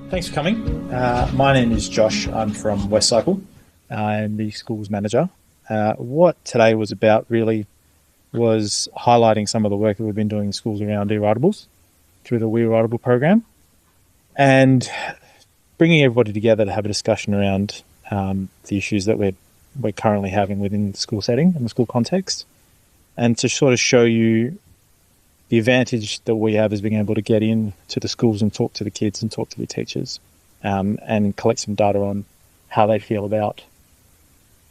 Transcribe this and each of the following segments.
Thanks for coming. My name is Josh. I'm from WestCycle. I'm the schools manager. What today was about really was highlighting some of the work that we've been doing in schools around eRideables through the eRideable program and bringing everybody together to have a discussion around the issues that we're currently having within the school setting and the school context, and to sort of show you the advantage that we have is being able to get in to the schools and talk to the kids and talk to the teachers, and collect some data on how they feel about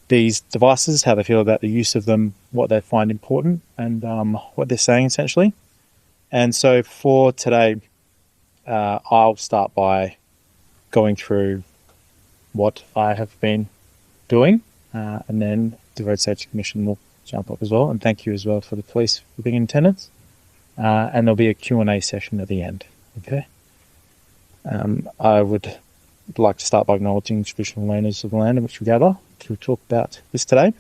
these devices, how they feel about the use of them, what they find important, and what they're saying essentially. And so for today, I'll start by going through what I have been doing, and then the Road Safety Commission will jump up as well. And thank you as well for the police for being in attendance. And there'll be a Q&A session at the end. Okay. I would like to start by acknowledging traditional owners of the land in which we gather to talk about this today,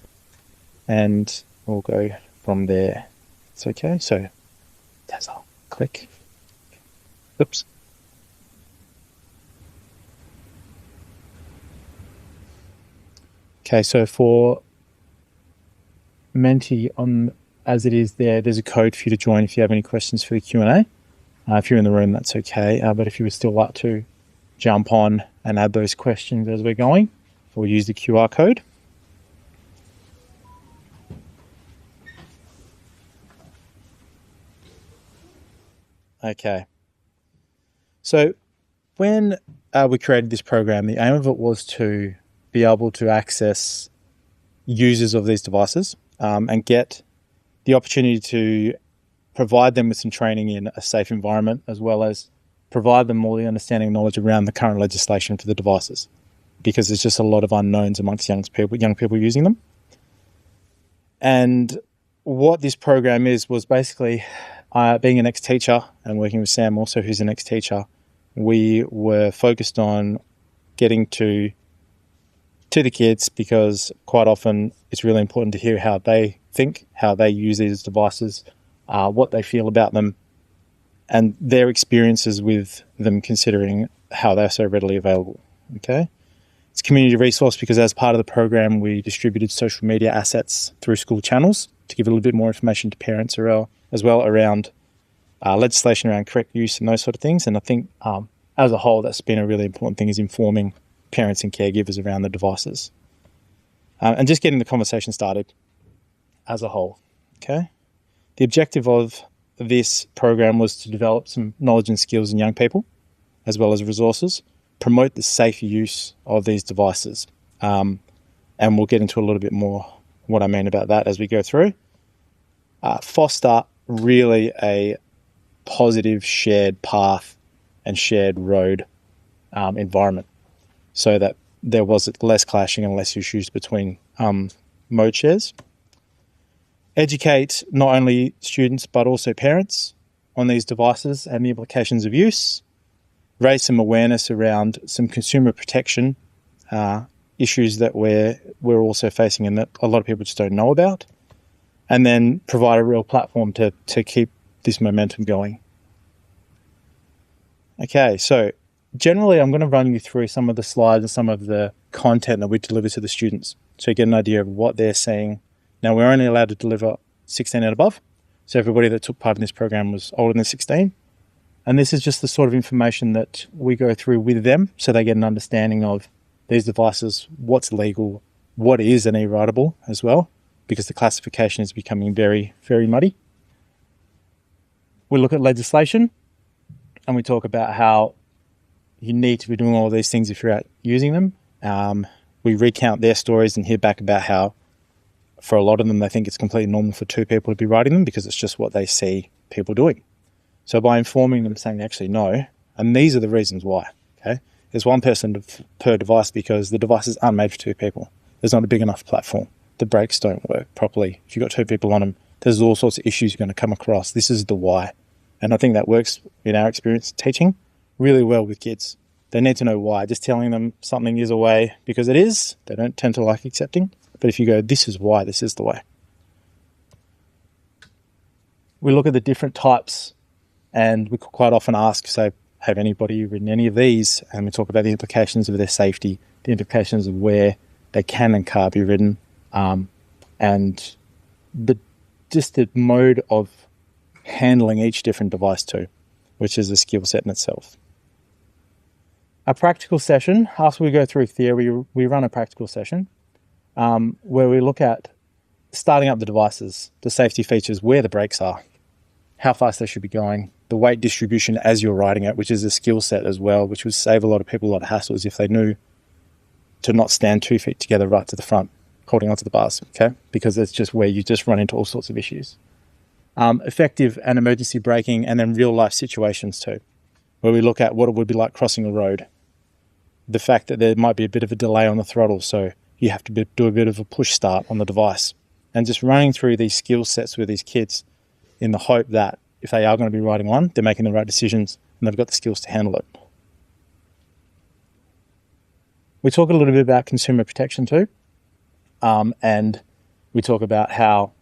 and we'll go from there. It's okay. So, I'll click. Oops. Okay, so for Menti on as it is there's a code for you to join if you have any questions for the Q&A. If you're in the room, that's okay. But if you would still like to jump on and add those questions as we're going, we'll use the QR code. Okay. So when we created this program, the aim of it was to be able to access users of these devices and get the opportunity to provide them with some training in a safe environment, as well as provide them all the understanding and knowledge around the current legislation for the devices, because there's just a lot of unknowns amongst young people using them. And what this program was basically, being an ex-teacher and working with Sam also, who's an ex-teacher, we were focused on getting to the kids, because quite often it's really important to hear how they think, how they use these devices, what they feel about them, and their experiences with them, considering how they're so readily available. Okay. It's a community resource because as part of the program, we distributed social media assets through school channels to give a little bit more information to parents as well around legislation around correct use and those sort of things. And I think as a whole, that's been a really important thing, is informing parents and caregivers around the devices, and just getting the conversation started as a whole. Okay. The objective of this program was to develop some knowledge and skills in young people, as well as resources, promote the safe use of these devices. And we'll get into a little bit more what I mean about that as we go through. Foster really a positive shared path and shared road environment, so that there was less clashing and less issues between mode shares. Educate not only students but also parents on these devices and the implications of use. Raise some awareness around some consumer protection issues that we're also facing and that a lot of people just don't know about. And then provide a real platform to keep this momentum going. Okay, so generally I'm going to run you through some of the slides and some of the content that we deliver to the students, so you get an idea of what they're seeing. Now, we're only allowed to deliver 16 and above, so everybody that took part in this program was older than 16. And this is just the sort of information that we go through with them, so they get an understanding of these devices, what's legal, what is an eRideable as well, because the classification is becoming very, very muddy. We look at legislation, and we talk about how you need to be doing all of these things if you're out using them. We recount their stories and hear back about how, for a lot of them, they think it's completely normal for two people to be riding them because it's just what they see people doing. So by informing them, saying actually no, and these are the reasons why. Okay, there's one person per device because the devices aren't made for two people. There's not a big enough platform. The brakes don't work properly. If you've got two people on them, there's all sorts of issues you're going to come across. This is the why. And I think that works in our experience teaching really well with kids. They need to know why. Just telling them something is a way because it is, they don't tend to like accepting. But if you go, this is why, this is the way. We look at the different types, and we quite often ask, say, have anybody ridden any of these? And we talk about the implications of their safety, the implications of where they can and can't be ridden, and just the mode of handling each different device too, which is a skill set in itself. A practical session, after we go through theory, we run a practical session where we look at starting up the devices, the safety features, where the brakes are, how fast they should be going, the weight distribution as you're riding it, which is a skill set as well, which would save a lot of people a lot of hassles if they knew to not stand 2 feet together right to the front, holding onto the bars, okay? Because it's just where you just run into all sorts of issues. Effective and emergency braking, and then real life situations too, where we look at what it would be like crossing a road. The fact that there might be a bit of a delay on the throttle, so you have to do a bit of a push start on the device. And just running through these skill sets with these kids in the hope that if they are going to be riding one, they're making the right decisions and they've got the skills to handle it. We talk a little bit about consumer protection too. And we talk about how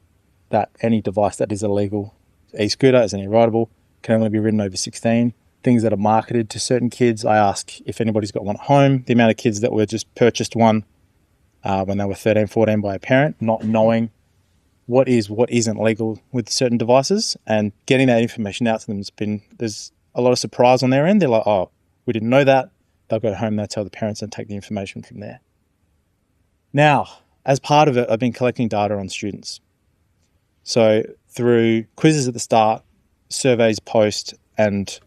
that any device that is illegal, e-scooter as an eRideable, can only be ridden over 16. Things that are marketed to certain kids. I ask if anybody's got one at home. The amount of kids that were just purchased one when they were 13, 14 by a parent, not knowing what isn't legal with certain devices, and getting that information out to them there's a lot of surprise on their end. They're like, oh, we didn't know that. They'll go home, they'll tell the parents and take the information from there. Now, as part of it, I've been collecting data on students. So through quizzes at the start, surveys post, and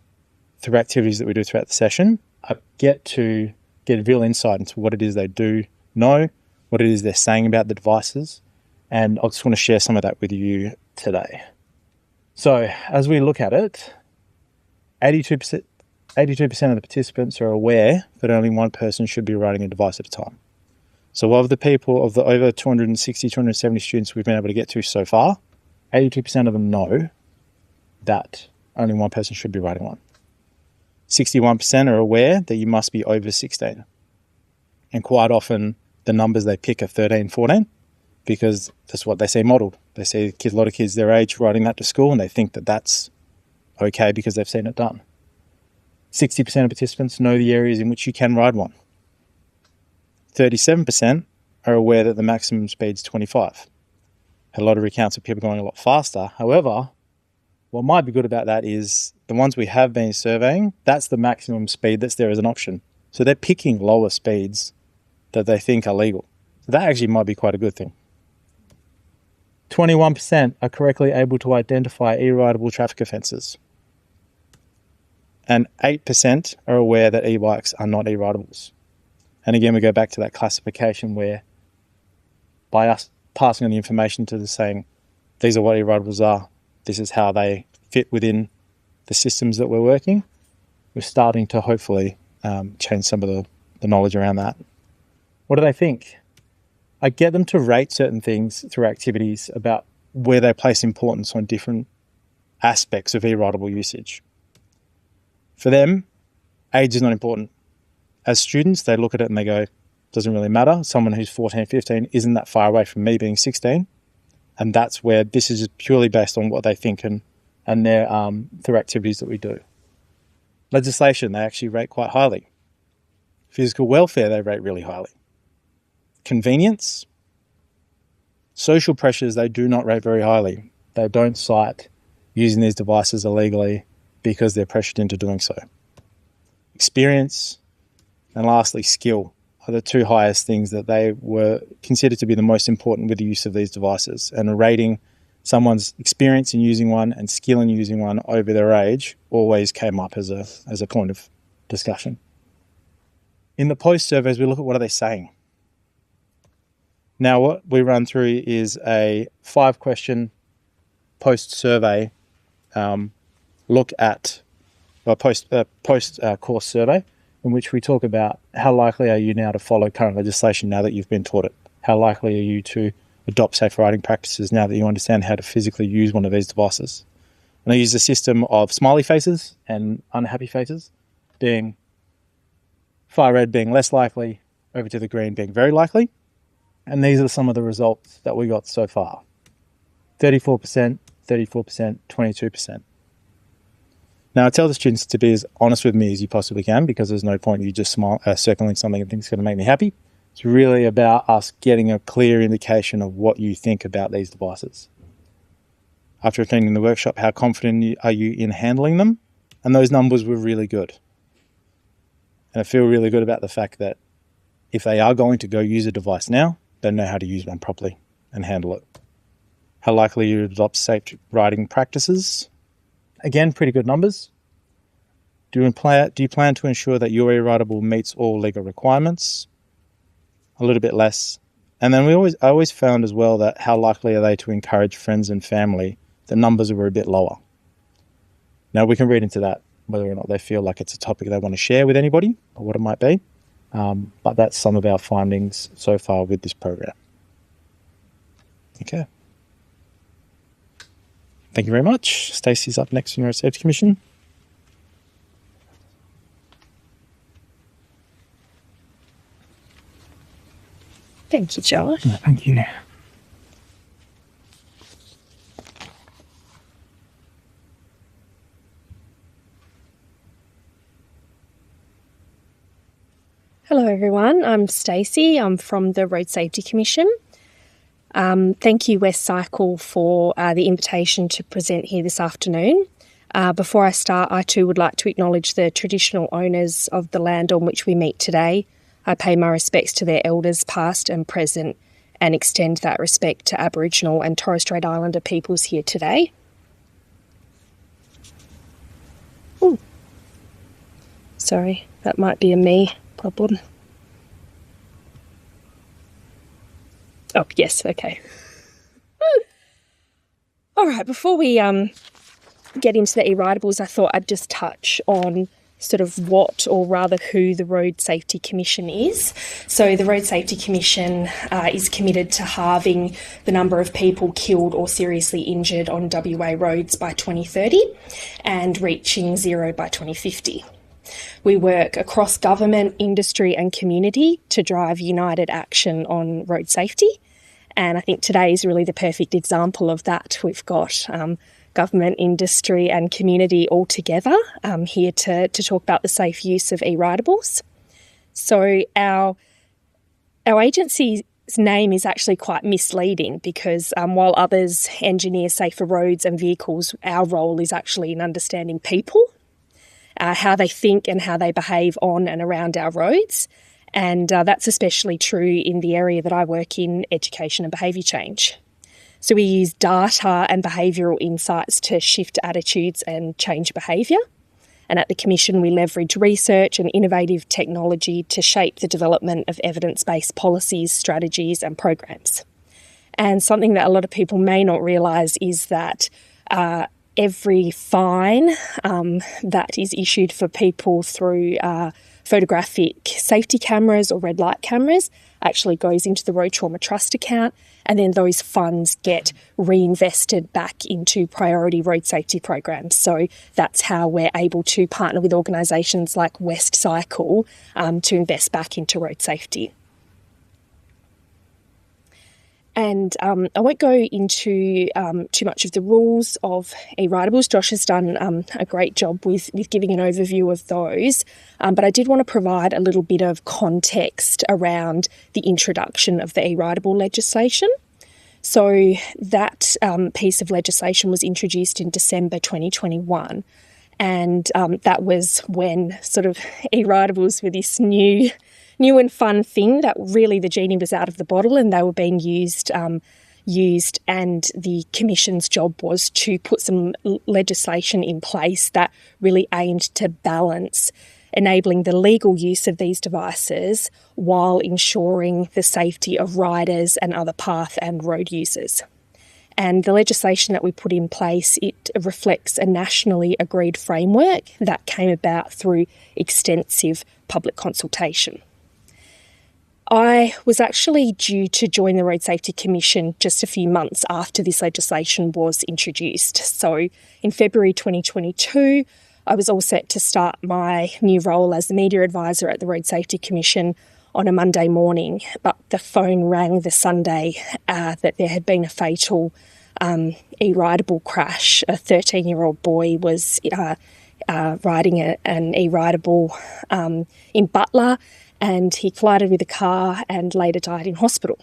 through activities that we do throughout the session, I get to get real insight into what it is they do know, what it is they're saying about the devices, and I just want to share some of that with you today. So as we look at it, 82% of the participants are aware that only one person should be riding a device at a time. So of the over 260, 270 students we've been able to get to so far, 82% of them know that only one person should be riding one. 61% are aware that you must be over 16. And quite often the numbers they pick are 13, 14, because that's what they see modeled. They see a lot of kids their age riding that to school, and they think that that's okay because they've seen it done. 60% of participants know the areas in which you can ride one. 37% are aware that the maximum speed is 25. Had a lot of recounts of people going a lot faster. However, what might be good about that is the ones we have been surveying, that's the maximum speed that's there as an option. So they're picking lower speeds that they think are legal. So that actually might be quite a good thing. 21% are correctly able to identify eRideable traffic offences. And 8% are aware that e-bikes are not eRidables. And again, we go back to that classification where by us passing on the information to the saying, these are what eRidables are, this is how they fit within the systems that we're working, we're starting to hopefully change some of the knowledge around that. What do they think? I get them to rate certain things through activities about where they place importance on different aspects of eRideable usage. For them, age is not important. As students, they look at it and they go, doesn't really matter. Someone who's 14, 15 isn't that far away from me being 16. And that's where this is purely based on what they think and their through activities that we do. Legislation, they actually rate quite highly. Physical welfare, they rate really highly. Convenience, social pressures, they do not rate very highly. They don't cite using these devices illegally because they're pressured into doing so. Experience, and lastly, skill are the two highest things that they were considered to be the most important with the use of these devices. And rating someone's experience in using one and skill in using one over their age always came up as a point of discussion. In the post surveys, we look at what are they saying. Now, what we run through is a 5-question post survey look at a post course survey in which we talk about how likely are you now to follow current legislation now that you've been taught it? How likely are you to adopt safe riding practices now that you understand how to physically use one of these devices? And I use a system of smiley faces and unhappy faces, being far red being less likely, over to the green being very likely. And these are some of the results that we got so far. 34%, 34%, 22%. Now, I tell the students to be as honest with me as you possibly can, because there's no point in you just circling something and think it's going to make me happy. It's really about us getting a clear indication of what you think about these devices. After attending the workshop, how confident are you in handling them? And those numbers were really good. And I feel really good about the fact that if they are going to go use a device now, they know how to use one properly and handle it. How likely you adopt safe riding practices? Again, pretty good numbers. Do you plan to ensure that your eRideable meets all legal requirements? A little bit less. And then I always found as well that how likely are they to encourage friends and family? The numbers were a bit lower. Now we can read into that, whether or not they feel like it's a topic they want to share with anybody or what it might be. But that's some of our findings so far with this program. Okay. Thank you very much. Stacey's up next from the Road Safety Commission. Thank you, Josh. Thank you. Hello, everyone. I'm Stacey. I'm from the Road Safety Commission. Thank you, WestCycle, for the invitation to present here this afternoon. Before I start, I too would like to acknowledge the traditional owners of the land on which we meet today. I pay my respects to their elders, past and present, and extend that respect to Aboriginal and Torres Strait Islander peoples here today. Ooh. Sorry, that might be a me problem. Oh, yes, okay. All right, before we get into the eRideables, I thought I'd just touch on sort of what, or rather who, the Road Safety Commission is. So the Road Safety Commission is committed to halving the number of people killed or seriously injured on WA roads by 2030 and reaching zero by 2050. We work across government, industry and community to drive united action on road safety. And I think today is really the perfect example of that. We've got government, industry and community all together here to talk about the safe use of eRideables. So our agency's name is actually quite misleading because while others engineer safer roads and vehicles, our role is actually in understanding people, how they think and how they behave on and around our roads. And that's especially true in the area that I work in, education and behaviour change. So we use data and behavioural insights to shift attitudes and change behaviour. And at the Commission, we leverage research and innovative technology to shape the development of evidence-based policies, strategies and programs. And something that a lot of people may not realise is that every fine that is issued for people through photographic safety cameras or red light cameras actually goes into the Road Trauma Trust account, and then those funds get reinvested back into priority road safety programs. So that's how we're able to partner with organisations like WestCycle to invest back into road safety. And I won't go into too much of the rules of eRideables. Josh has done a great job with giving an overview of those. But I did want to provide a little bit of context around the introduction of the eRideable legislation. So that piece of legislation was introduced in December 2021. And that was when sort of eRideables were this new and fun thing that really the genie was out of the bottle and they were being used, and the Commission's job was to put some legislation in place that really aimed to balance enabling the legal use of these devices while ensuring the safety of riders and other path and road users. And the legislation that we put in place, it reflects a nationally agreed framework that came about through extensive public consultation. I was actually due to join the Road Safety Commission just a few months after this legislation was introduced. So in February 2022, I was all set to start my new role as the media advisor at the Road Safety Commission on a Monday morning, but the phone rang the Sunday that there had been a fatal eRideable crash. A 13-year-old boy was riding an eRideable in Butler, and he collided with a car and later died in hospital.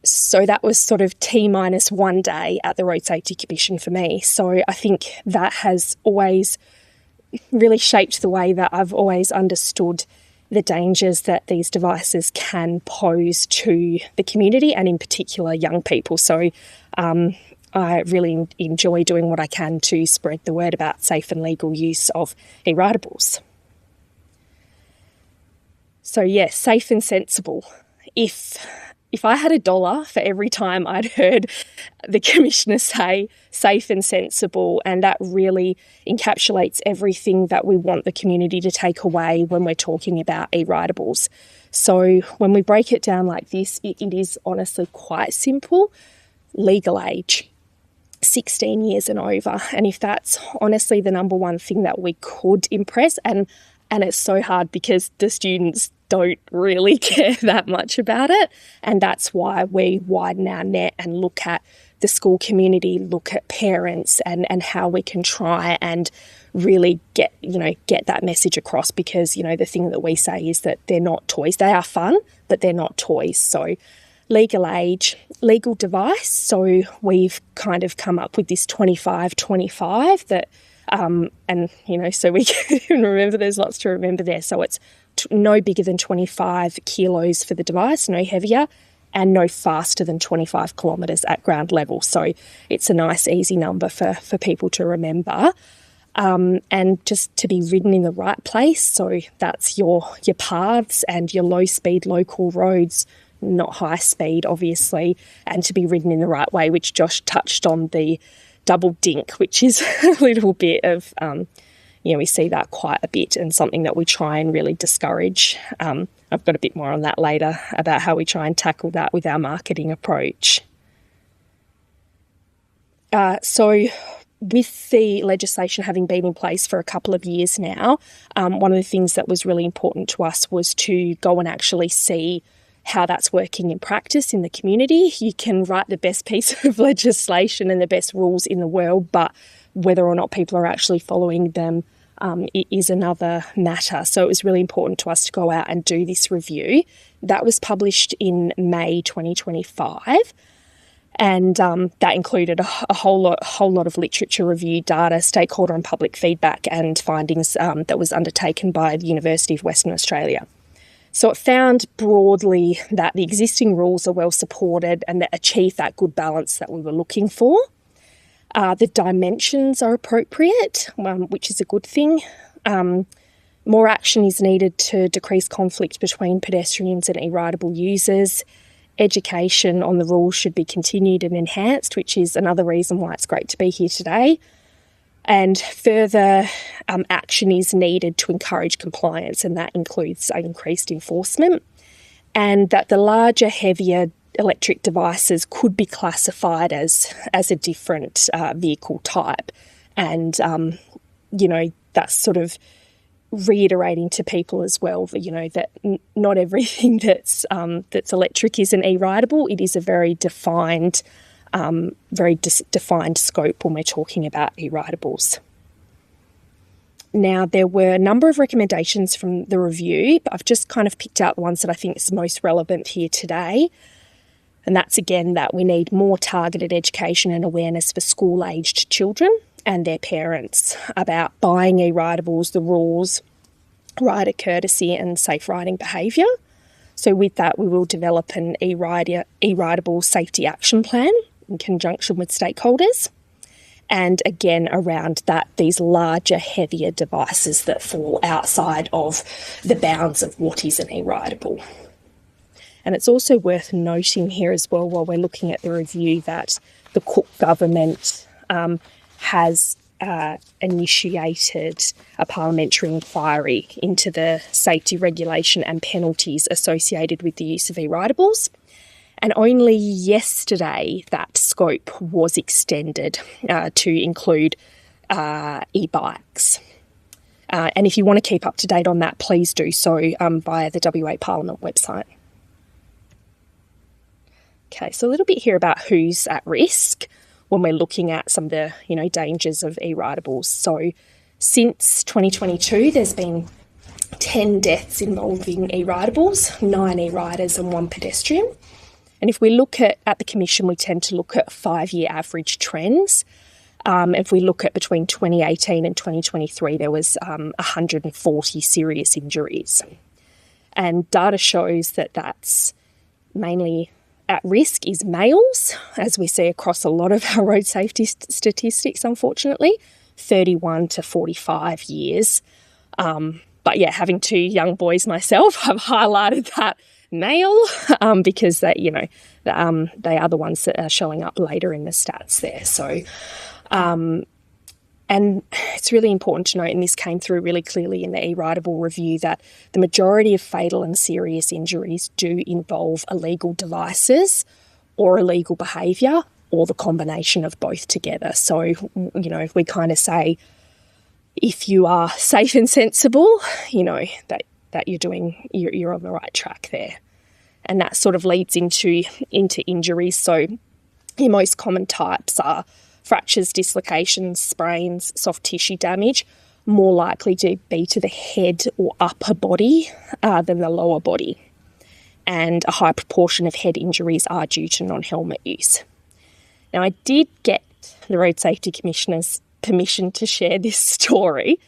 So that was sort of T-1 day at the Road Safety Commission for me. So I think that has always really shaped the way that I've always understood the dangers that these devices can pose to the community, and in particular young people. So I really enjoy doing what I can to spread the word about safe and legal use of eRideables. So yes, safe and sensible. If I had $1 for every time I'd heard the Commissioner say safe and sensible, and that really encapsulates everything that we want the community to take away when we're talking about eRideables. So when we break it down like this, it is honestly quite simple. Legal age, 16 years and over. And if that's honestly the number one thing that we could impress, and it's so hard because the students don't really care that much about it. And that's why we widen our net and look at the school community, look at parents, and how we can try and really get that message across, because, the thing that we say is that they're not toys. They are fun, but they're not toys. So legal age, legal device. So we've kind of come up with this 25-25 that, so we can remember, there's lots to remember there. So it's no bigger than 25 kilos for the device, no heavier, and no faster than 25 kilometres at ground level. So it's a nice, easy number for people to remember. And just to be ridden in the right place. So that's your paths and your low-speed local roads, not high speed, obviously, and to be ridden in the right way, which Josh touched on, the double dink, which is a little bit of, we see that quite a bit, and something that we try and really discourage. I've got a bit more on that later about how we try and tackle that with our marketing approach. So with the legislation having been in place for a couple of years now, one of the things that was really important to us was to go and actually see how that's working in practice in the community. You can write the best piece of legislation and the best rules in the world, but whether or not people are actually following them it is another matter. So it was really important to us to go out and do this review. That was published in May 2025. And that included a whole lot of literature review, data, stakeholder and public feedback, and findings that was undertaken by the University of Western Australia. So it found broadly that the existing rules are well supported and that achieve that good balance that we were looking for. The dimensions are appropriate, which is a good thing. More action is needed to decrease conflict between pedestrians and eRideable users. Education on the rules should be continued and enhanced, which is another reason why it's great to be here today. And further action is needed to encourage compliance, and that includes increased enforcement. And that the larger, heavier electric devices could be classified as a different vehicle type. And, that's sort of reiterating to people as well that, that not everything that's electric is an eRideable. It is a very defined scope when we're talking about eRidables. Now, there were a number of recommendations from the review, but I've just kind of picked out the ones that I think is most relevant here today. And that's, again, that we need more targeted education and awareness for school-aged children and their parents about buying eRidables, the rules, rider courtesy and safe riding behaviour. So with that, we will develop an eRideable safety action plan in conjunction with stakeholders. And again, around that, these larger, heavier devices that fall outside of the bounds of what is an eRideable. And it's also worth noting here as well, while we're looking at the review, that the Cook government has initiated a parliamentary inquiry into the safety regulation and penalties associated with the use of eRidables. And only yesterday that scope was extended to include e-bikes. And if you want to keep up to date on that, please do so via the WA Parliament website. Okay, so a little bit here about who's at risk when we're looking at some of the dangers of eRidables. So Since 2022, there's been 10 deaths involving eRidables, 9 e-riders and 1 pedestrian. And if we look at the Commission, we tend to look at 5-year average trends. If we look at between 2018 and 2023, there was 140 serious injuries. And data shows that that's mainly at risk is males, as we see across a lot of our road safety statistics, unfortunately, 31 to 45 years. But yeah, having 2 young boys myself, I've highlighted that male because that, you know, they are the ones that are showing up later in the stats there. So, and it's really important to note, and this came through really clearly in the eRideable review, that the majority of fatal and serious injuries do involve illegal devices or illegal behaviour or the combination of both together. So, you know, if we kind of say, if you are safe and sensible, you know, that you're on the right track there. And that sort of leads into injuries. So your most common types are fractures, dislocations, sprains, soft tissue damage, more likely to be to the head or upper body than the lower body. And a high proportion of head injuries are due to non-helmet use. Now, I did get the Road Safety Commissioner's permission to share this story.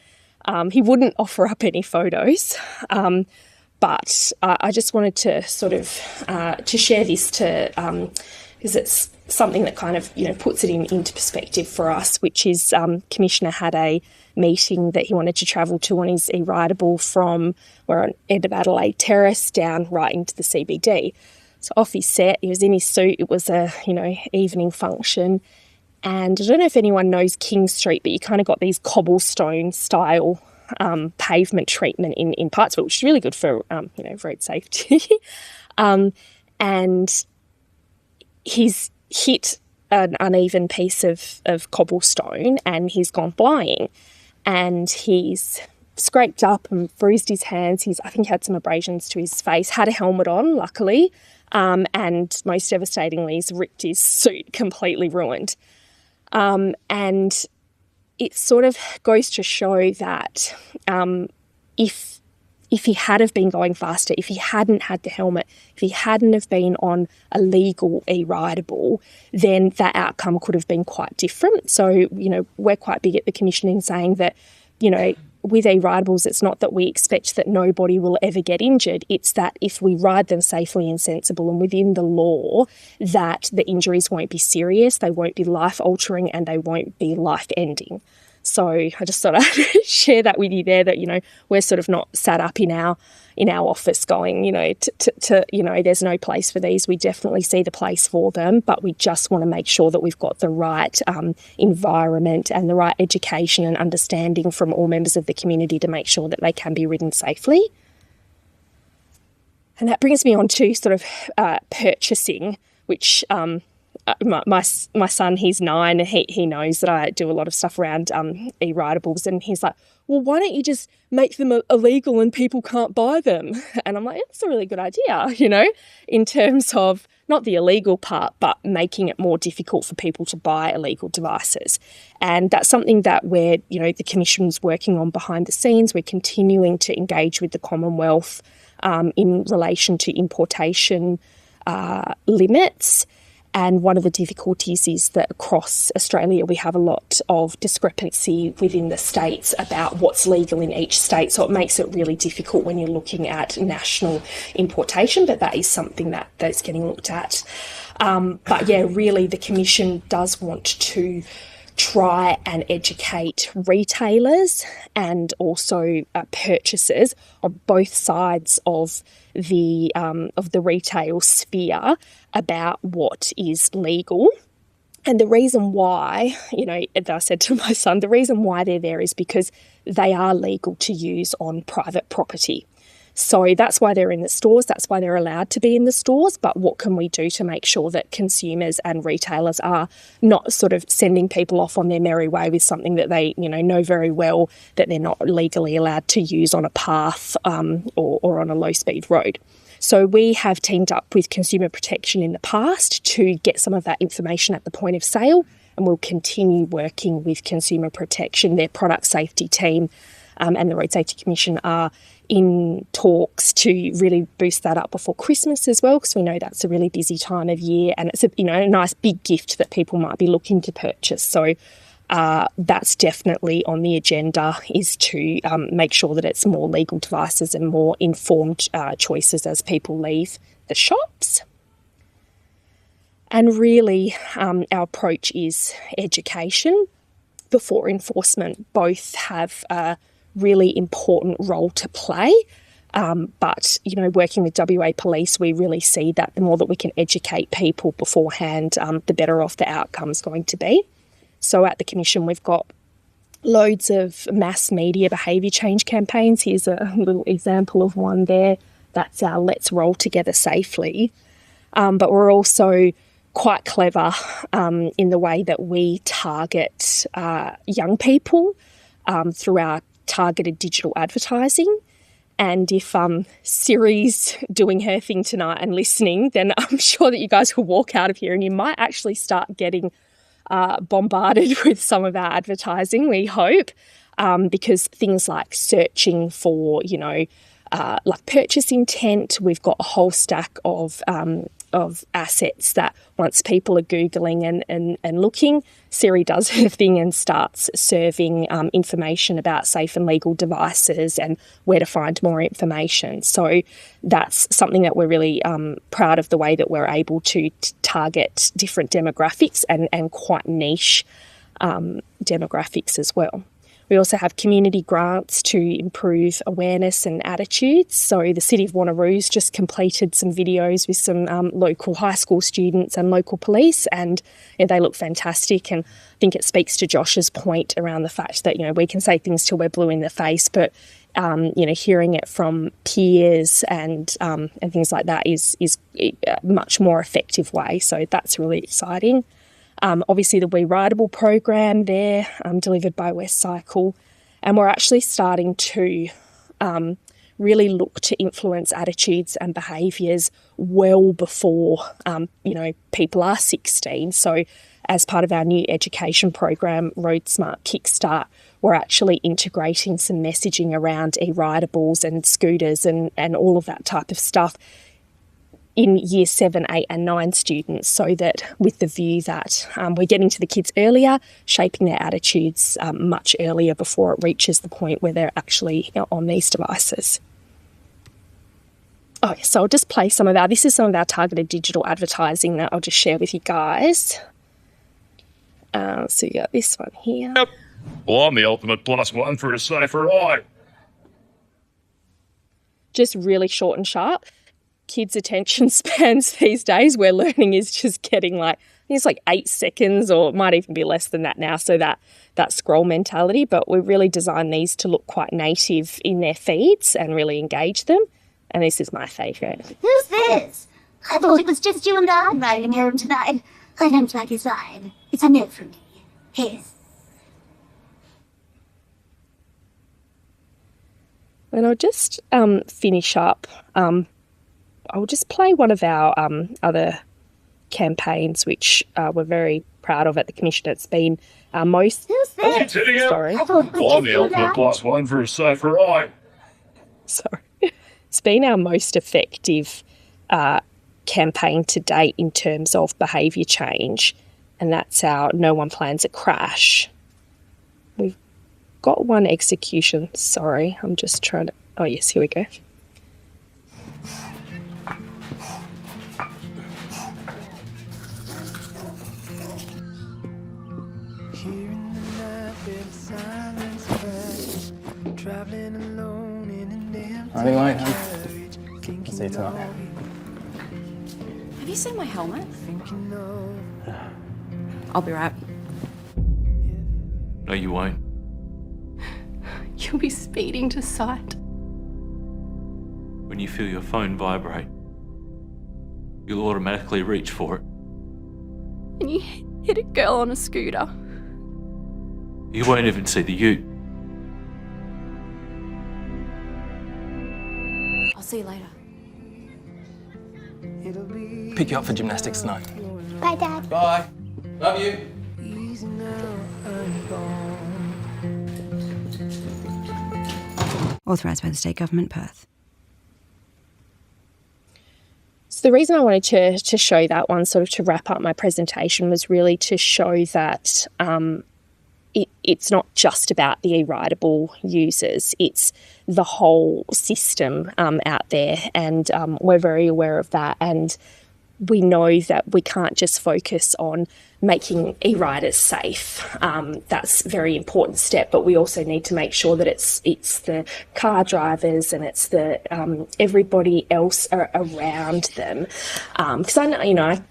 He wouldn't offer up any photos, but I just wanted to sort of to share this because it's something that kind of, you know, puts it into perspective for us, which is Commissioner had a meeting that he wanted to travel to on his eRideable from we're on end of Adelaide Terrace down right into the CBD. So off he set, he was in his suit, it was a, you know, evening function. And I don't know if anyone knows King Street, but you kind of got these cobblestone style pavement treatment in parts of it, which is really good for, you know, road safety. And he's hit an uneven piece of cobblestone and he's gone flying. And he's scraped up and bruised his hands. I think he had some abrasions to his face, had a helmet on, luckily. And most devastatingly, he's ripped his suit, completely ruined. And it sort of goes to show that if he had have been going faster, if he hadn't had the helmet, if he hadn't have been on a legal eRideable, then that outcome could have been quite different. So, you know, we're quite big at the Commission in saying that, you know, with eRidables, it's not that we expect that nobody will ever get injured. It's that if we ride them safely and sensible and within the law, that the injuries won't be serious, they won't be life-altering, and they won't be life-ending. So I just thought I'd share that with you there, that, you know, we're sort of not sat up in our office going, you know, to you know, there's no place for these. We definitely see the place for them, but we just want to make sure that we've got the right environment and the right education and understanding from all members of the community to make sure that they can be ridden safely. And that brings me on to sort of purchasing, which my son, he's 9, and he knows that I do a lot of stuff around eRidables, and he's like, well, why don't you just make them illegal and people can't buy them? And I'm like, it's a really good idea, you know, in terms of not the illegal part, but making it more difficult for people to buy illegal devices. And that's something that we're, you know, the Commission's working on behind the scenes. We're continuing to engage with the Commonwealth in relation to importation limits. And one of the difficulties is that across Australia, we have a lot of discrepancy within the states about what's legal in each state. So it makes it really difficult when you're looking at national importation, but that is something that's getting looked at. But yeah, really the Commission does want to try and educate retailers and also purchasers on both sides of the retail sphere about what is legal. And the reason why, you know, as I said to my son, the reason why they're there is because they are legal to use on private property. So that's why they're in the stores, that's why they're allowed to be in the stores. But what can we do to make sure that consumers and retailers are not sort of sending people off on their merry way with something that they, you know very well that they're not legally allowed to use on a path or on a low-speed road. So we have teamed up with Consumer Protection in the past to get some of that information at the point of sale, and we'll continue working with Consumer Protection. Their product safety team and the Road Safety Commission are in talks to really boost that up before Christmas as well, because we know that's a really busy time of year, and it's a nice big gift that people might be looking to purchase. So that's definitely on the agenda, is to make sure that it's more legal devices and more informed choices as people leave the shops. And really, our approach is education before enforcement. Both have a really important role to play. But, working with WA Police, we really see that the more that we can educate people beforehand, the better off the outcome's going to be. So at the Commission, we've got loads of mass media behaviour change campaigns. Here's a little example of one there. That's our Let's Roll Together Safely. But we're also quite clever in the way that we target young people through our targeted digital advertising. And if Siri's doing her thing tonight and listening, then I'm sure that you guys will walk out of here and you might actually start getting bombarded with some of our advertising, we hope, because things like searching for, like purchase intent, we've got a whole stack of assets that once people are Googling and looking, Siri does her thing and starts serving information about safe and legal devices and where to find more information. So that's something that we're really proud of, the way that we're able to target different demographics and quite niche demographics as well. We also have community grants to improve awareness and attitudes. So the City of Wanneroo's just completed some videos with some local high school students and local police, and they look fantastic. And I think it speaks to Josh's point around the fact that, we can say things till we're blue in the face, but hearing it from peers and things like that is a much more effective way. So that's really exciting. Obviously, the eRideable program there, delivered by WestCycle. And we're actually starting to really look to influence attitudes and behaviours well before, people are 16. So as part of our new education program, Road Smart Kickstart, we're actually integrating some messaging around eRideables and scooters and all of that type of stuff in year 7, 8 and 9 students, so that with the view that we're getting to the kids earlier, shaping their attitudes much earlier before it reaches the point where they're actually on these devices. Oh, yeah, so I'll just play some of our targeted digital advertising that I'll just share with you guys. So you got this one here. Yep. Well, I'm the ultimate +1 for a safer ride. Just really short and sharp. Kids' attention spans these days, where learning is just getting it's 8 seconds, or it might even be less than that now, so that scroll mentality. But we really designed these to look quite native in their feeds and really engage them. And this is my favourite. Who's this? I thought it was just you and I riding home tonight. I don't like his ride. It's a no for me. His. And I'll just finish up. I'll just play one of our other campaigns, which we're very proud of at the Commission. It's been our most... Who's this? Sorry. Well, I'm the ultimate +1 for a safer ride. Sorry. It's been our most effective campaign to date in terms of behaviour change, and that's our No One Plans a Crash. We've got one execution. Sorry, I'm just trying to... Oh, yes, here we go. Anyway, I'll see you tonight. Have you seen my helmet? I'll be right. No, you won't. You'll be speeding to sight. When you feel your phone vibrate, you'll automatically reach for it. And you hit a girl on a scooter. You won't even see the ute. I'll see you later. Pick you up for gymnastics tonight. Bye, Dad. Bye. Love you. Authorised by the State Government, Perth. So the reason I wanted to show that one, sort of to wrap up my presentation, was really to show that it's not just about the eRideable users, it's the whole system out there, and we're very aware of that, and we know that we can't just focus on making e-riders safe. That's a very important step, but we also need to make sure that it's the car drivers and it's the everybody else around them. Because I know,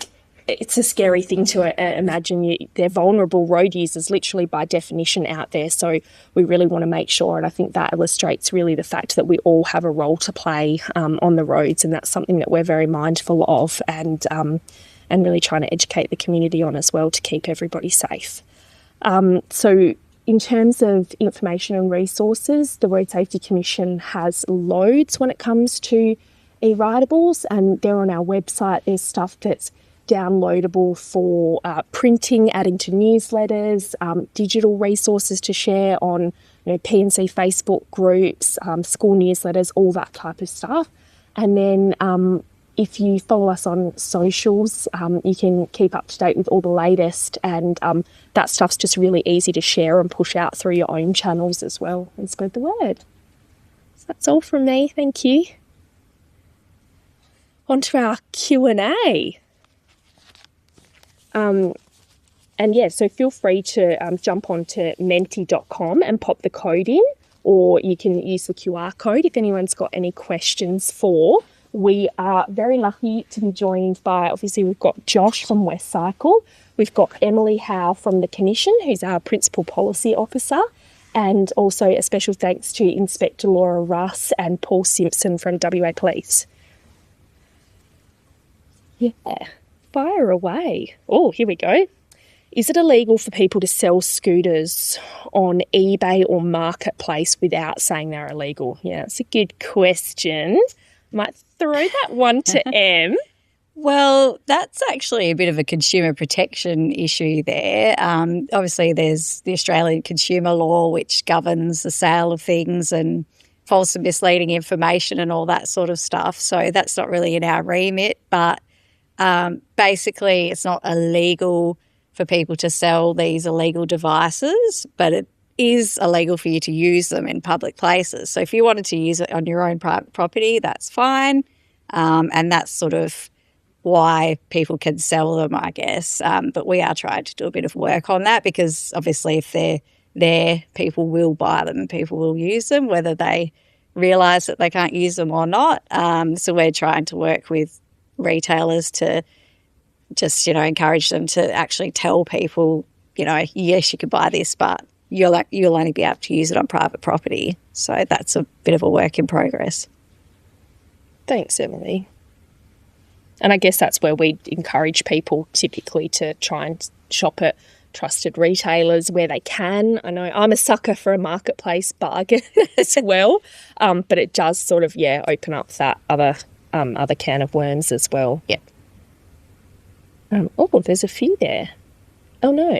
it's a scary thing to imagine. They're vulnerable road users, literally by definition, out there. So we really want to make sure, and I think that illustrates really the fact that we all have a role to play on the roads, and that's something that we're very mindful of, and really trying to educate the community on as well to keep everybody safe. So in terms of information and resources, the Road Safety Commission has loads when it comes to eRidables, and they're on our website. There's stuff that's downloadable for printing, adding to newsletters, digital resources to share on P&C Facebook groups, school newsletters, all that type of stuff. And then if you follow us on socials, you can keep up to date with all the latest, and that stuff's just really easy to share and push out through your own channels as well and spread the word. So that's all from me. Thank you. On to our Q&A. So feel free to jump onto menti.com and pop the code in, or you can use the QR code if anyone's got any questions for. We are very lucky to be joined by, obviously, we've got Josh from WestCycle, we've got Emily Howe from the Commission, who's our Principal Policy Officer, and also a special thanks to Inspector Laura Russ and Paul Simpson from WA Police. Yeah. Fire away. Oh, here we go. Is it illegal for people to sell scooters on eBay or Marketplace without saying they're illegal? Yeah, it's a good question. Might throw that one to Em. Well, that's actually a bit of a consumer protection issue there. Obviously, there's the Australian consumer law, which governs the sale of things and false and misleading information and all that sort of stuff. So that's not really in our remit, but basically, it's not illegal for people to sell these illegal devices, but it is illegal for you to use them in public places. So if you wanted to use it on your own private property, that's fine. And that's sort of why people can sell them, I guess. But we are trying to do a bit of work on that, because obviously if they're there, people will buy them and people will use them, whether they realise that they can't use them or not. So we're trying to work with retailers to just, encourage them to actually tell people, yes, you could buy this, but you'll only be able to use it on private property. So that's a bit of a work in progress. Thanks, Emily. And I guess that's where we encourage people typically to try and shop at trusted retailers where they can. I know I'm a sucker for a marketplace bargain as well, but it does sort of, open up that other can of worms as well. Yeah. There's a few there. Oh, no.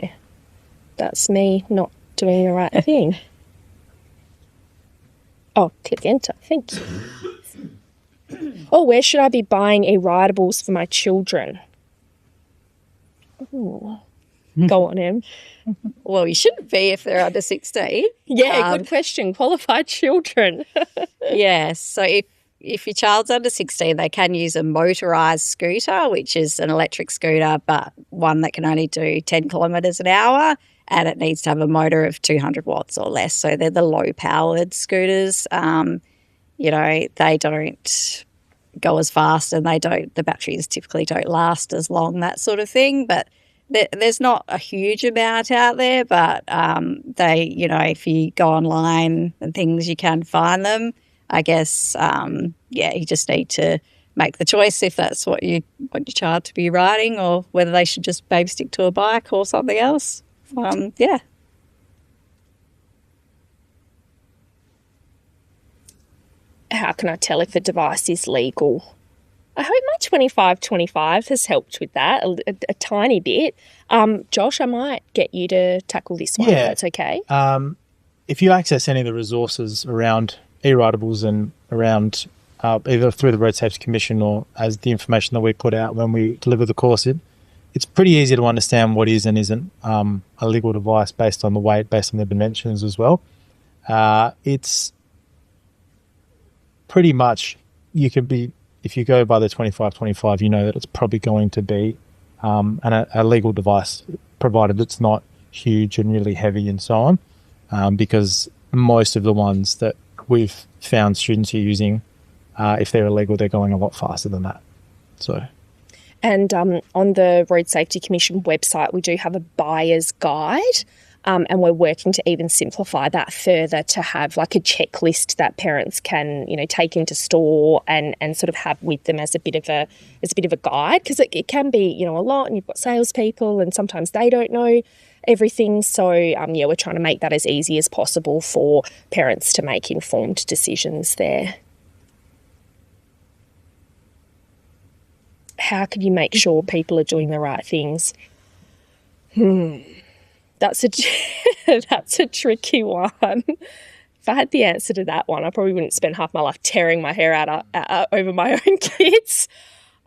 That's me not doing the right thing. Oh, click enter. Thank you. Oh, where should I be buying eRidables for my children? Ooh. Go on, Em. Well, you shouldn't be if they're under 16. Yeah, good question. Qualified children. Yes. So if your child's under 16, they can use a motorised scooter, which is an electric scooter, but one that can only do 10 kilometres an hour, and it needs to have a motor of 200 watts or less. So they're the low-powered scooters. They don't go as fast, and the batteries typically don't last as long, that sort of thing. But there's not a huge amount out there, but if you go online and things, you can find them. I guess, you just need to make the choice if that's what you want your child to be riding, or whether they should just maybe stick to a bike or something else. How can I tell if a device is legal? I hope my 2525 has helped with that a tiny bit. Josh, I might get you to tackle this one, if that's okay. If you access any of the resources around eRideables and around either through the Road Safety Commission or as the information that we put out when we deliver the course in, it's pretty easy to understand what is and isn't a legal device based on the weight, based on the dimensions as well. It's pretty much, you could be, if you go by the 25-25, you know that it's probably going to be a legal device, provided it's not huge and really heavy and so on, because most of the ones that we've found students are using, if they're illegal, they're going a lot faster than that. So. And on the Road Safety Commission website, we do have a buyer's guide, and we're working to even simplify that further to have like a checklist that parents can, take into store and sort of have with them as a bit of a guide, because it can be, a lot, and you've got salespeople and sometimes they don't know everything. So, we're trying to make that as easy as possible for parents to make informed decisions there. How can you make sure people are doing the right things? That's a tricky one. If I had the answer to that one, I probably wouldn't spend half my life tearing my hair out over my own kids.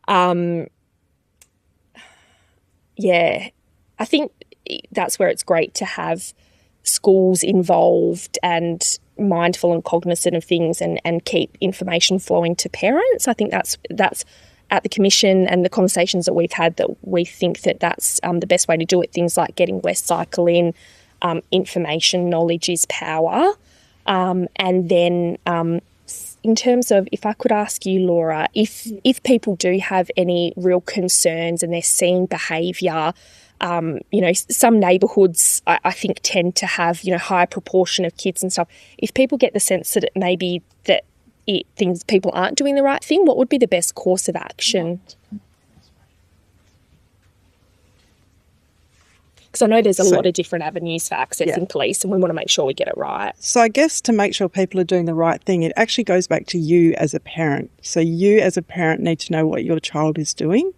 Yeah, I think that's where it's great to have schools involved and mindful and cognizant of things and keep information flowing to parents. I think that's at the Commission and the conversations that we've had, that we think that that's the best way to do it. Things like getting WestCycle in, information, knowledge is power. And then in terms of, if I could ask you, Laura, if people do have any real concerns and they're seeing behaviour, some neighbourhoods I think tend to have, higher proportion of kids and stuff. If people get the sense that it may be that people aren't doing the right thing, what would be the best course of action? Because I know there's a lot of different avenues for accessing police, and we want to make sure we get it right. So I guess to make sure people are doing the right thing, it actually goes back to you as a parent. So you as a parent need to know what your child is doing,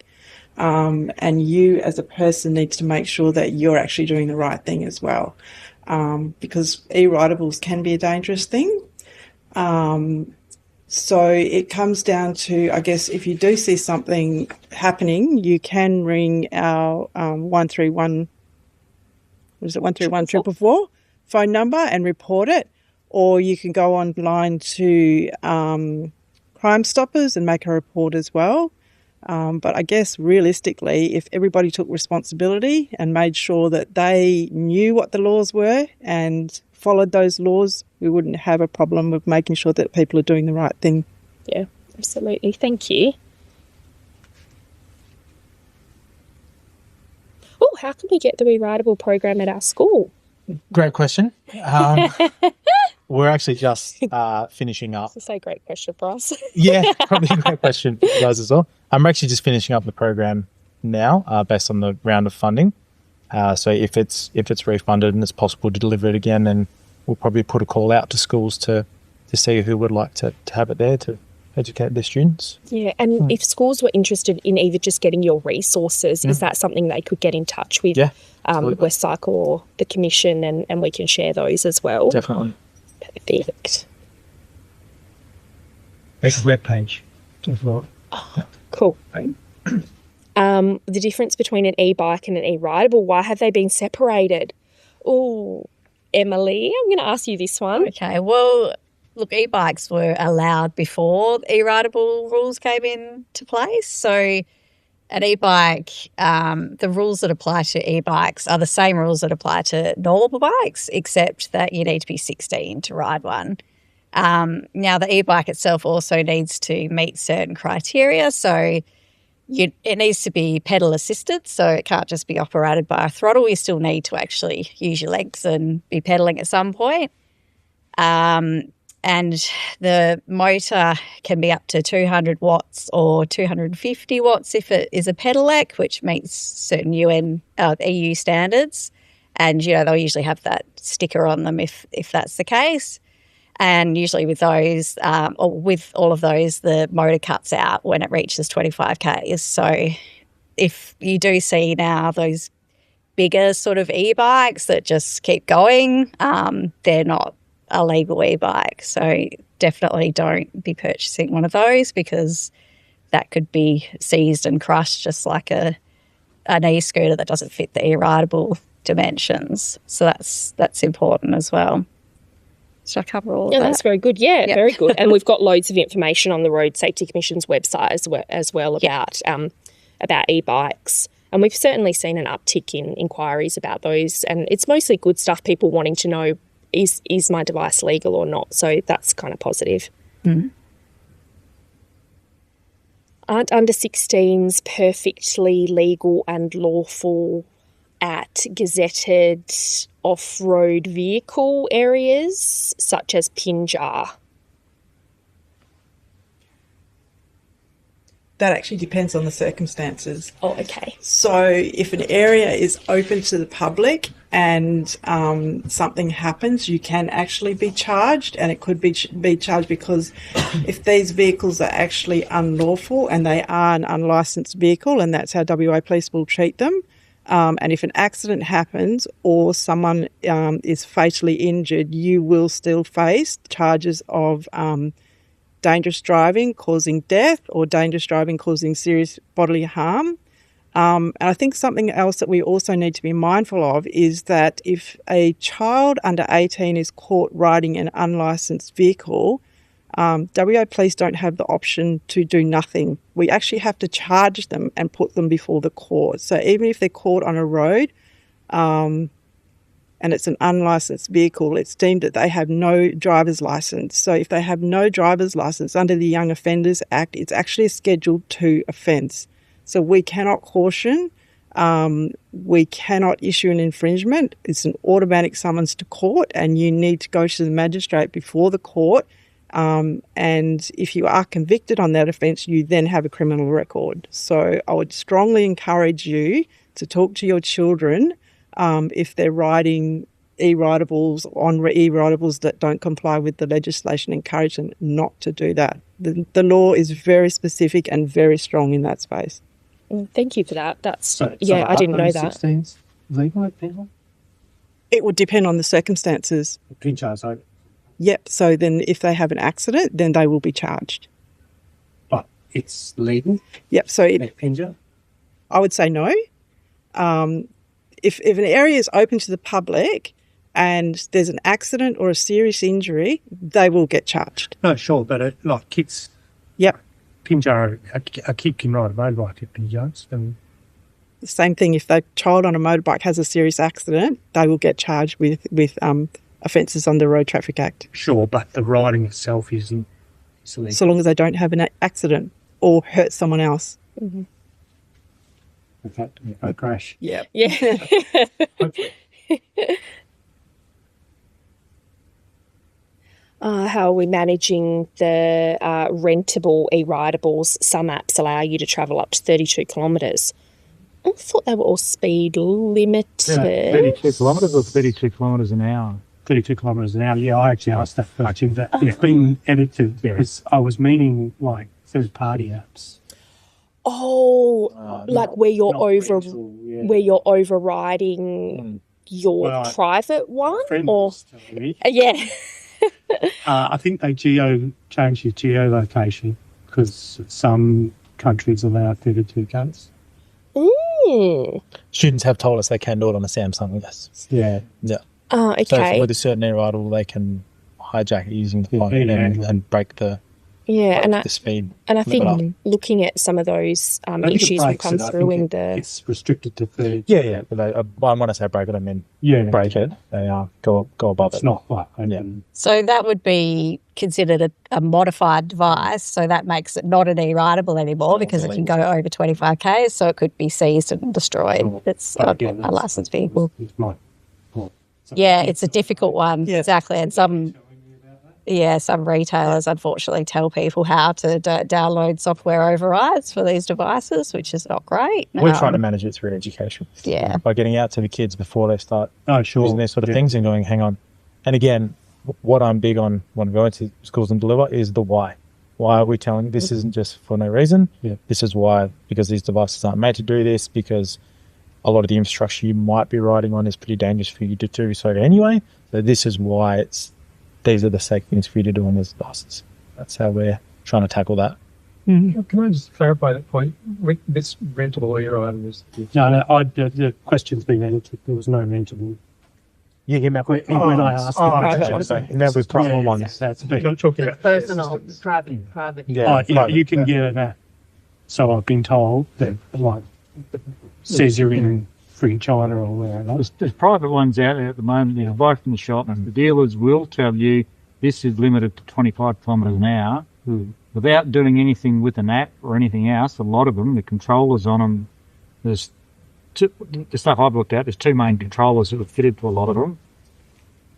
and you as a person needs to make sure that you're actually doing the right thing as well, because eRideables can be a dangerous thing. So it comes down to, I guess, if you do see something happening, you can ring our 131, what is it, 131 444 phone number and report it, or you can go online to Crime Stoppers and make a report as well. But I guess realistically, if everybody took responsibility and made sure that they knew what the laws were and followed those laws, we wouldn't have a problem with making sure that people are doing the right thing. Yeah, absolutely. Thank you. Oh, how can we get the eRideable program at our school? Great question. We're actually just finishing up. That's a great question for us. Yeah, probably a great question for you guys as well. I'm actually just finishing up the program now based on the round of funding. So if it's refunded and it's possible to deliver it again, then we'll probably put a call out to schools to see who would like to have it there to educate their students. Yeah, and if schools were interested in either just getting your resources, is that something they could get in touch with WestCycle or the Commission, and we can share those as well? Definitely. Perfect. There's a webpage as well. Oh, cool. The difference between an e-bike and an eRideable, why have they been separated? Oh, Emily, I'm going to ask you this one. Okay, well, look, e-bikes were allowed before eRideable rules came into place. So an e-bike, the rules that apply to e-bikes are the same rules that apply to normal bikes, except that you need to be 16 to ride one. Now, the e-bike itself also needs to meet certain criteria. So it needs to be pedal assisted, so it can't just be operated by a throttle. You still need to actually use your legs and be pedaling at some point. And the motor can be up to 200 watts or 250 watts if it is a pedelec, which meets certain EU standards. And, they'll usually have that sticker on them if that's the case. And usually with those, or with all of those, the motor cuts out when it reaches 25 k's. So if you do see now those bigger sort of e-bikes that just keep going, they're not a legal e-bike. So definitely don't be purchasing one of those, because that could be seized and crushed just like an e-scooter that doesn't fit the eRideable dimensions. So that's important as well. Should I cover all of that? Yeah, that's very good. Yeah, Yep. very good. And we've got loads of information on the Road Safety Commission's website as well about e-bikes. And we've certainly seen an uptick in inquiries about those. And it's mostly good stuff, people wanting to know, is my device legal or not? So that's kind of positive. Mm. Aren't under 16s perfectly legal and lawful at gazetted off-road vehicle areas such as Pinjar? That actually depends on the circumstances. Oh, okay. So if an area is open to the public and something happens, you can actually be charged, and it could be charged because if these vehicles are actually unlawful and they are an unlicensed vehicle, and that's how WA Police will treat them. And if an accident happens or someone is fatally injured, you will still face charges of dangerous driving causing death or dangerous driving causing serious bodily harm. And I think something else that we also need to be mindful of is that if a child under 18 is caught riding an unlicensed vehicle, WA Police don't have the option to do nothing. We actually have to charge them and put them before the court. So even if they're caught on a road and it's an unlicensed vehicle, it's deemed that they have no driver's license. So if they have no driver's license under the Young Offenders Act, it's actually a Schedule 2 offence. So we cannot caution, we cannot issue an infringement. It's an automatic summons to court, and you need to go to the magistrate before the court. And if you are convicted on that offence, you then have a criminal record. So I would strongly encourage you to talk to your children if they're riding eRidables on eRidables that don't comply with the legislation. Encourage them not to do that. The law is very specific and very strong in that space. Thank you for that. I didn't know that. 16s legal at Pinjar? It would depend on the circumstances. Pinjar, so. Yep. So then if they have an accident, then they will be charged. But it's legal Yep. So at Pinjar? I would say no. If an area is open to the public and there's an accident or a serious injury, they will get charged. No, sure, but like kids, Yep. Pinjar, a kid can ride a motorbike at Pinjar. And The same thing, if the child on a motorbike has a serious accident, they will get charged with offences under the Road Traffic Act. sure, but the riding itself isn't illegal. So long as they don't have an accident or hurt someone else. Mm-hmm. In fact, a crash. Yeah. Yeah. Hopefully. How are we managing the rentable eRidables? Some apps allow you to travel up to 32 kilometres. I thought they were all speed limited. 32 kilometres or 32 kilometres an hour? 32 kilometres an hour. Yeah, I actually asked that question. That it's been edited because I was meaning like third-party apps. Oh, like where you're where you're overriding your Well, private one, Friend or was telling me. yeah. I think they changed your geolocation because some countries allow 32 k's. Students have told us they can do it on a Samsung, yes. Yeah. Yeah. Oh, okay. So with a certain eRideable, they can hijack it using the phone and break the speed. And I think limit up. looking at some of those issues will come through in the. It's restricted to 30. Yeah. But when I say break it, I mean break it. They go above It's it. not like open. So that would be considered a modified device. So that makes it not an eRideable anymore because it can go over 25 k's. So it could be seized and destroyed. Sure. It's But a again, licensed vehicle. It's my fault. Yeah, it's a difficult one. Yes. Exactly. And some retailers unfortunately tell people how to download software overrides for these devices, which is not great. We're trying to manage it through education. Yeah. By getting out to the kids before they start Sure. using these sort of things and going, hang on. And again, what I'm big on when I go into schools and deliver is the why. Why are we telling this isn't just for no reason? Yeah. This is why, because these devices aren't made to do this, because a lot of the infrastructure you might be riding on is pretty dangerous for you to do so anyway. So this is why it's these are the safe things for you to do on those devices. That's how we're trying to tackle that. Can I just clarify that point? This rentable eRideable is... No, the question's been answered. There was no rentable. You get my When I asked now we've problem one. That's been. You're talking about Personal, private. You can get that. So I've been told that, like, says you're in free China or wherever. There's private ones out there at the moment. You know, buy from the shop. The dealers will tell you this is limited to 25 kilometres an hour. Without doing anything with an app or anything else. A lot of them, the controllers on them, there's the stuff I've looked at, there's two main controllers that are fitted to a lot of them.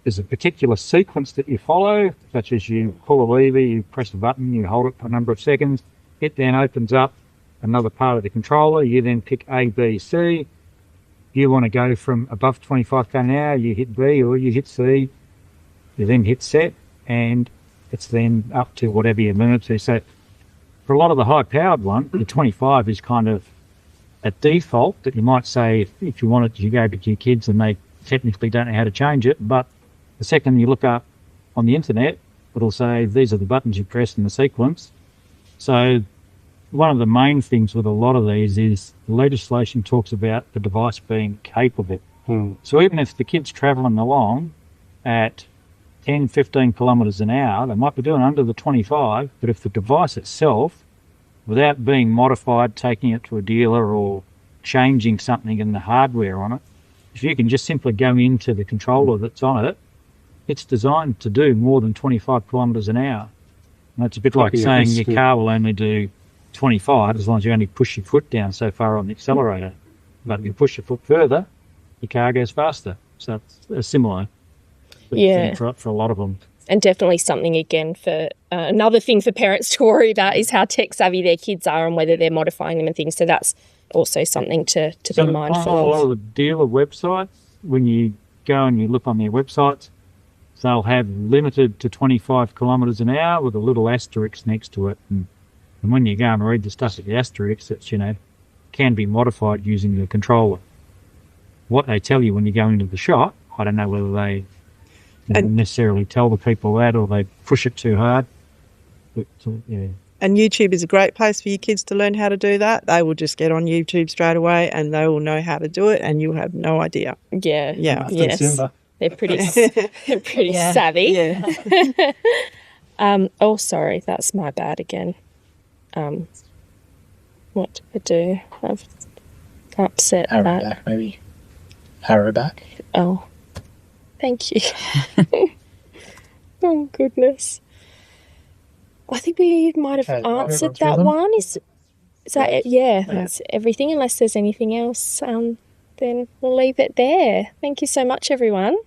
There's a particular sequence that you follow, such as you pull a lever, you press a button, you hold it for a number of seconds, it then opens up another part of the controller, you then pick A, B, C. You want to go from above 25 km an hour, you hit B or you hit C, you then hit set, and it's then up to whatever you're limited to. So for a lot of the high-powered one, the 25 is kind of a default that you might say if you wanted to go to your kids and they technically don't know how to change it, but the second you look up on the internet, it'll say these are the buttons you press in the sequence. So one of the main things with a lot of these is the legislation talks about the device being capable. So even if the kid's travelling along at 10, 15 kilometres an hour, they might be doing under the 25, but if the device itself, without being modified, taking it to a dealer or changing something in the hardware on it, if you can just simply go into the controller that's on it, it's designed to do more than 25 kilometres an hour. And that's a bit like saying your car will only do 25 as long as you only push your foot down so far on the accelerator. But if you push your foot further, your car goes faster. So it's a similar thing for a lot of them. And definitely something, again, for another thing for parents to worry about is how tech savvy their kids are and whether they're modifying them and things. So that's also something to be mindful of. A lot of the dealer websites, when you go and you look on their websites, they'll have limited to 25 kilometres an hour with a little asterisk next to it. And when you go and read the stuff at the asterisk, it's, can be modified using the controller. What they tell you when you go into the shop, I don't know whether they necessarily tell the people that or they push it too hard. But, And YouTube is a great place for your kids to learn how to do that. They will just get on YouTube straight away and they will know how to do it and you'll have no idea. Yeah. Yes. They're pretty savvy. Yeah. Sorry, that's my bad again. What did I do? I've upset Arrow that. back, maybe. Arrow back. Oh, thank you. Oh, goodness. I think we might have answered that one. Is that it? Yeah, that's everything. Unless there's anything else, then we'll leave it there. Thank you so much, everyone.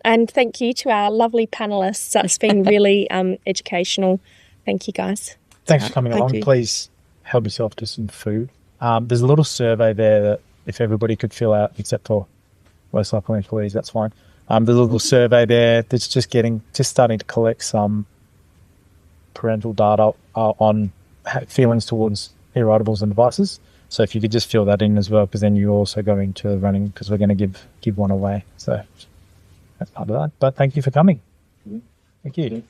And thank you to our lovely panellists. That's been really educational. Thank you, guys. Thanks for coming along. you. Please help yourself to some food. There's a little survey there that if everybody could fill out, except for WestCycle employees, that's fine. There's a little survey there that's just starting to collect some parental data on feelings towards eRideables and devices. So if you could just fill that in as well, because then you're also going to running, because we're going to give one away. So that's part of that. But thank you for coming. Thank you.